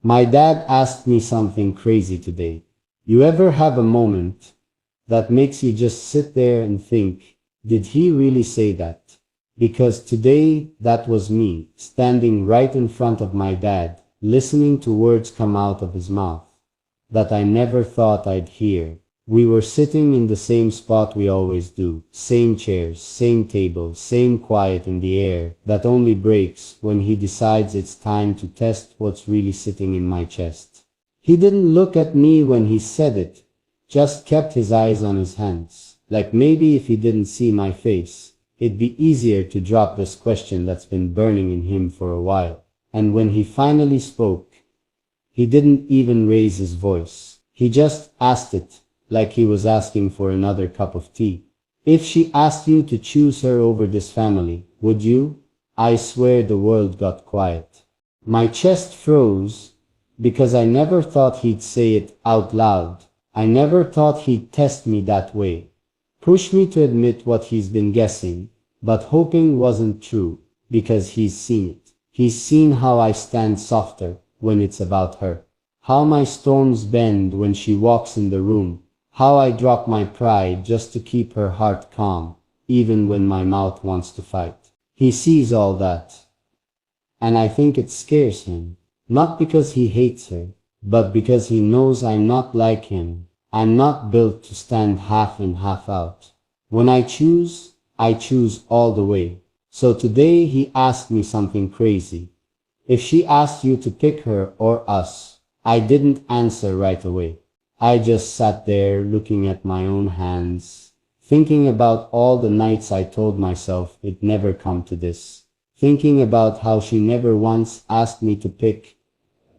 My dad asked me something crazy today. You ever have a moment that makes you just sit there and think, did he really say that? Because today, that was me, standing right in front of my dad, listening to words come out of his mouth that I never thought I'd hear. We were sitting in the same spot we always do, same chairs, same table, same quiet in the air that only breaks when he decides it's time to test what's really sitting in my chest. He didn't look at me when he said it, just kept his eyes on his hands, like maybe if he didn't see my face, it'd be easier to drop this question that's been burning in him for a while. And when he finally spoke, he didn't even raise his voice. He just asked it, like he was asking for another cup of tea. If she asked you to choose her over this family, would you? I swear the world got quiet. My chest froze, because I never thought he'd say it out loud. I never thought he'd test me that way. Push me to admit what he's been guessing, but hoping wasn't true, because he's seen it. He's seen how I stand softer when it's about her. How my storms bend when she walks in the room. How I drop my pride just to keep her heart calm, even when my mouth wants to fight. He sees all that. And I think it scares him. Not because he hates her, but because he knows I'm not like him. I'm not built to stand half in, half out. When I choose all the way. So today he asked me something crazy. If she asked you to pick her or us, I didn't answer right away. I just sat there looking at my own hands, thinking about all the nights I told myself it'd never come to this. Thinking about how she never once asked me to pick,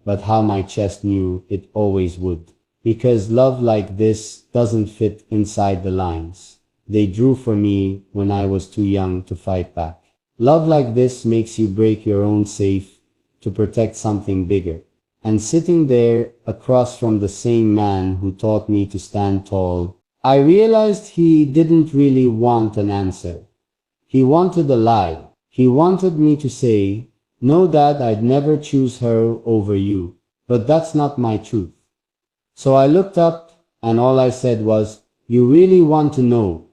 but how my chest knew it always would. Because love like this doesn't fit inside the lines they drew for me when I was too young to fight back. Love like this makes you break your own safe to protect something bigger. And sitting there across from the same man who taught me to stand tall, I realized he didn't really want an answer. He wanted a lie. He wanted me to say, no, Dad, I'd never choose her over you. But that's not my truth. So I looked up and all I said was, you really want to know?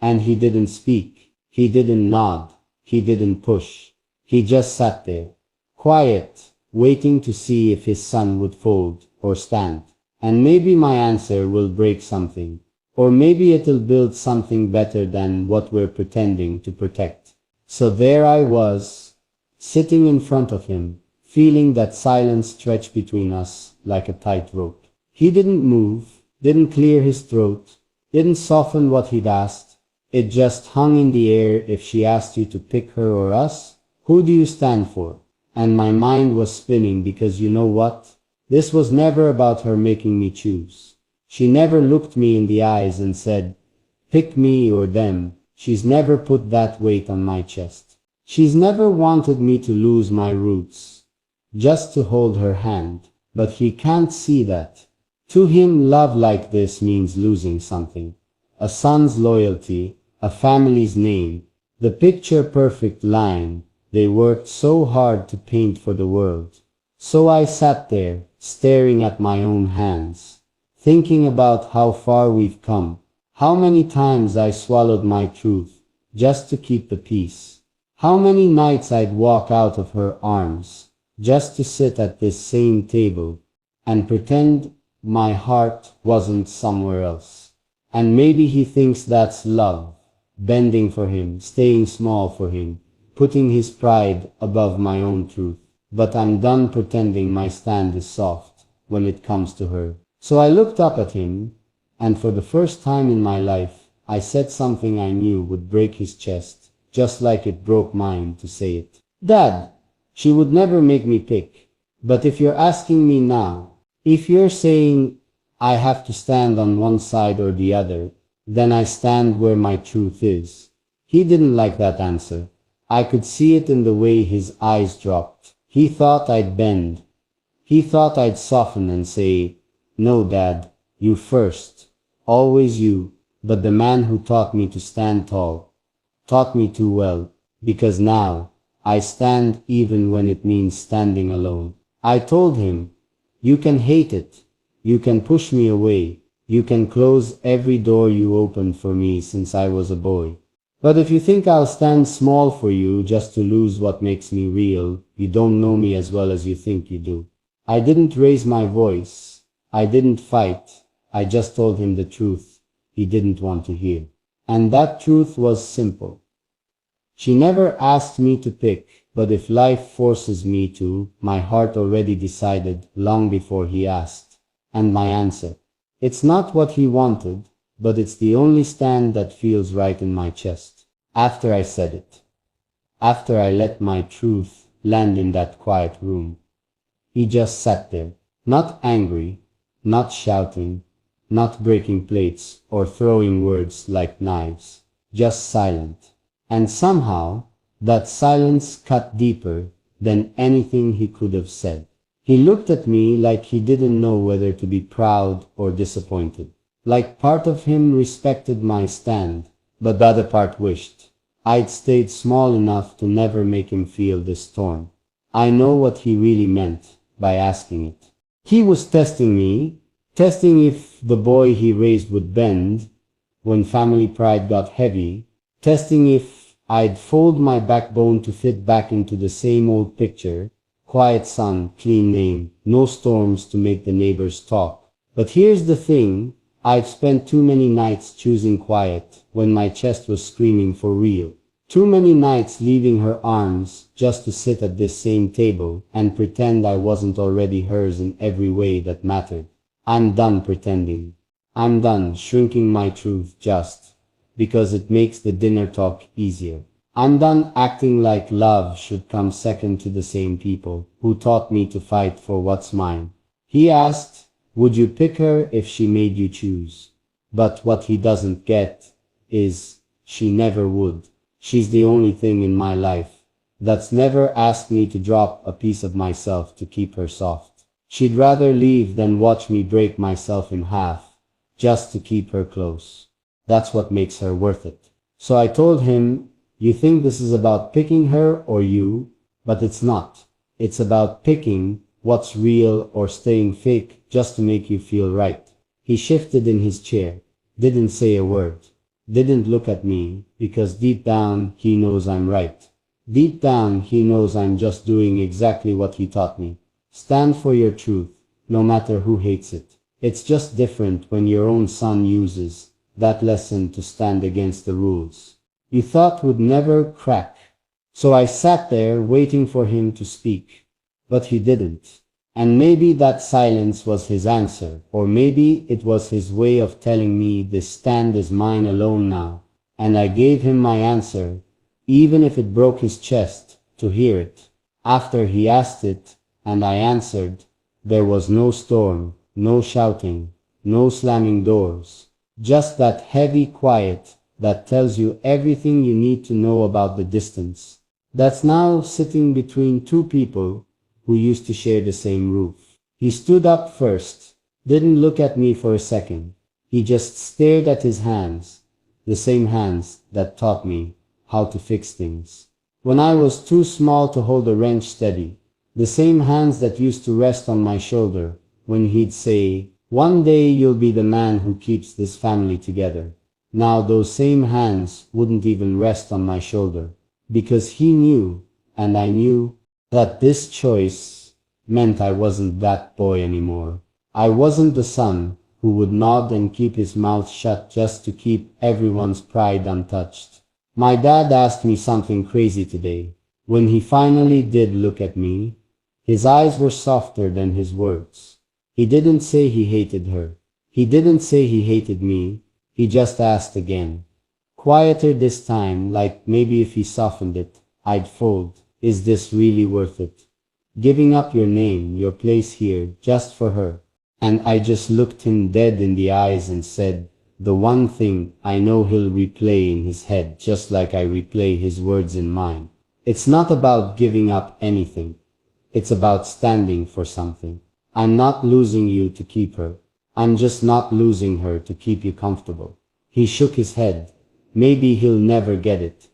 And he didn't speak. He didn't nod. He didn't push. He just sat there, quiet, waiting to see if his son would fold or stand. And maybe my answer will break something. Or maybe it'll build something better than what we're pretending to protect. So there I was, sitting in front of him, feeling that silence stretch between us like a tight rope. He didn't move, didn't clear his throat, didn't soften what he'd asked. It just hung in the air. If she asked you to pick her or us, who do you stand for? And my mind was spinning because you know what? This was never about her making me choose. She never looked me in the eyes and said, pick me or them. She's never put that weight on my chest. She's never wanted me to lose my roots, just to hold her hand. But he can't see that. To him, love like this means losing something. A son's loyalty, a family's name, the picture-perfect line they worked so hard to paint for the world. So I sat there, staring at my own hands, thinking about how far we've come, how many times I swallowed my truth just to keep the peace, how many nights I'd walk out of her arms just to sit at this same table and pretend my heart wasn't somewhere else. And maybe he thinks that's love, bending for him, staying small for him, putting his pride above my own truth. But I'm done pretending my stand is soft when it comes to her. So I looked up at him, and for the first time in my life, I said something I knew would break his chest, just like it broke mine to say it. Dad, she would never make me pick. But if you're asking me now, if you're saying I have to stand on one side or the other, then I stand where my truth is. He didn't like that answer. I could see it in the way his eyes dropped. He thought I'd bend. He thought I'd soften and say, no, Dad, you first. Always you. But the man who taught me to stand tall taught me too well, because now I stand even when it means standing alone. I told him, You can hate it. You can push me away. You can close every door you opened for me since I was a boy. But if you think I'll stand small for you just to lose what makes me real, you don't know me as well as you think you do. I didn't raise my voice. I didn't fight. I just told him the truth he didn't want to hear. And that truth was simple. She never asked me to pick, but if life forces me to, my heart already decided long before he asked. And my answer: it's not what he wanted, but it's the only stand that feels right in my chest. After I said it, after I let my truth land in that quiet room, he just sat there, not angry, not shouting, not breaking plates or throwing words like knives, just silent. And somehow, that silence cut deeper than anything he could have said. He looked at me like he didn't know whether to be proud or disappointed. Like part of him respected my stand, but the other part wished I'd stayed small enough to never make him feel this torn. I know what he really meant by asking it. He was testing me, testing if the boy he raised would bend when family pride got heavy, testing if I'd fold my backbone to fit back into the same old picture: quiet son, clean name, no storms to make the neighbors talk. But here's the thing, I've spent too many nights choosing quiet when my chest was screaming for real. Too many nights leaving her arms just to sit at this same table and pretend I wasn't already hers in every way that mattered. I'm done pretending. I'm done shrinking my truth just because it makes the dinner talk easier. I'm done acting like love should come second to the same people who taught me to fight for what's mine. He asked, would you pick her if she made you choose? But what he doesn't get is, she never would. She's the only thing in my life that's never asked me to drop a piece of myself to keep her soft. She'd rather leave than watch me break myself in half just to keep her close. That's what makes her worth it. So I told him, you think this is about picking her or you, but it's not. It's about picking what's real or staying fake just to make you feel right. He shifted in his chair, didn't say a word, didn't look at me, because deep down he knows I'm right. Deep down he knows I'm just doing exactly what he taught me. Stand for your truth, no matter who hates it. It's just different when your own son uses that lesson to stand against the rules you thought would never crack. So I sat there waiting for him to speak, but he didn't. And maybe that silence was his answer, or maybe it was his way of telling me this stand is mine alone now. And I gave him my answer, even if it broke his chest to hear it. After he asked it, and I answered, there was no storm, no shouting, no slamming doors. Just that heavy quiet that tells you everything you need to know about the distance that's now sitting between two people who used to share the same roof. He stood up first, didn't look at me for a second. He just stared at his hands, the same hands that taught me how to fix things when I was too small to hold a wrench steady, the same hands that used to rest on my shoulder when he'd say, one day you'll be the man who keeps this family together. Now those same hands wouldn't even rest on my shoulder, because he knew, and I knew, that this choice meant I wasn't that boy anymore. I wasn't the son who would nod and keep his mouth shut just to keep everyone's pride untouched. My dad asked me something crazy today. When he finally did look at me, his eyes were softer than his words. He didn't say he hated her. He didn't say he hated me. He just asked again, quieter this time, like maybe if he softened it, I'd fold. Is this really worth it? Giving up your name, your place here, just for her? And I just looked him dead in the eyes and said, the one thing I know he'll replay in his head, just like I replay his words in mine. It's not about giving up anything. It's about standing for something. I'm not losing you to keep her. I'm just not losing her to keep you comfortable. He shook his head. Maybe he'll never get it.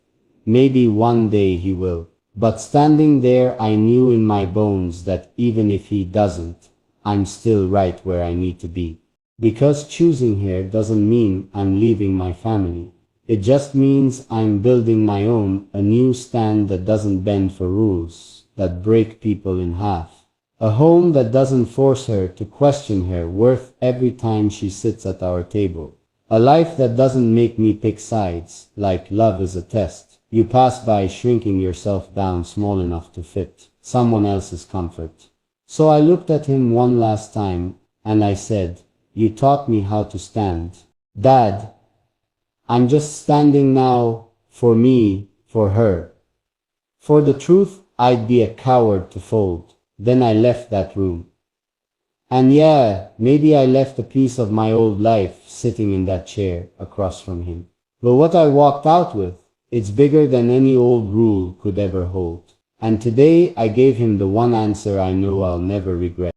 Maybe one day he will. But standing there, I knew in my bones that even if he doesn't, I'm still right where I need to be. Because choosing here doesn't mean I'm leaving my family. It just means I'm building my own, a new stand that doesn't bend for rules, that break people in half. A home that doesn't force her to question her worth every time she sits at our table. A life that doesn't make me pick sides, like love is a test. You pass by shrinking yourself down small enough to fit someone else's comfort. So I looked at him one last time, and I said, "You taught me how to stand. Dad, I'm just standing now, for me, for her. For the truth, I'd be a coward to fold." Then I left that room. And yeah, maybe I left a piece of my old life sitting in that chair across from him. But what I walked out with, it's bigger than any old rule could ever hold. And today I gave him the one answer I know I'll never regret.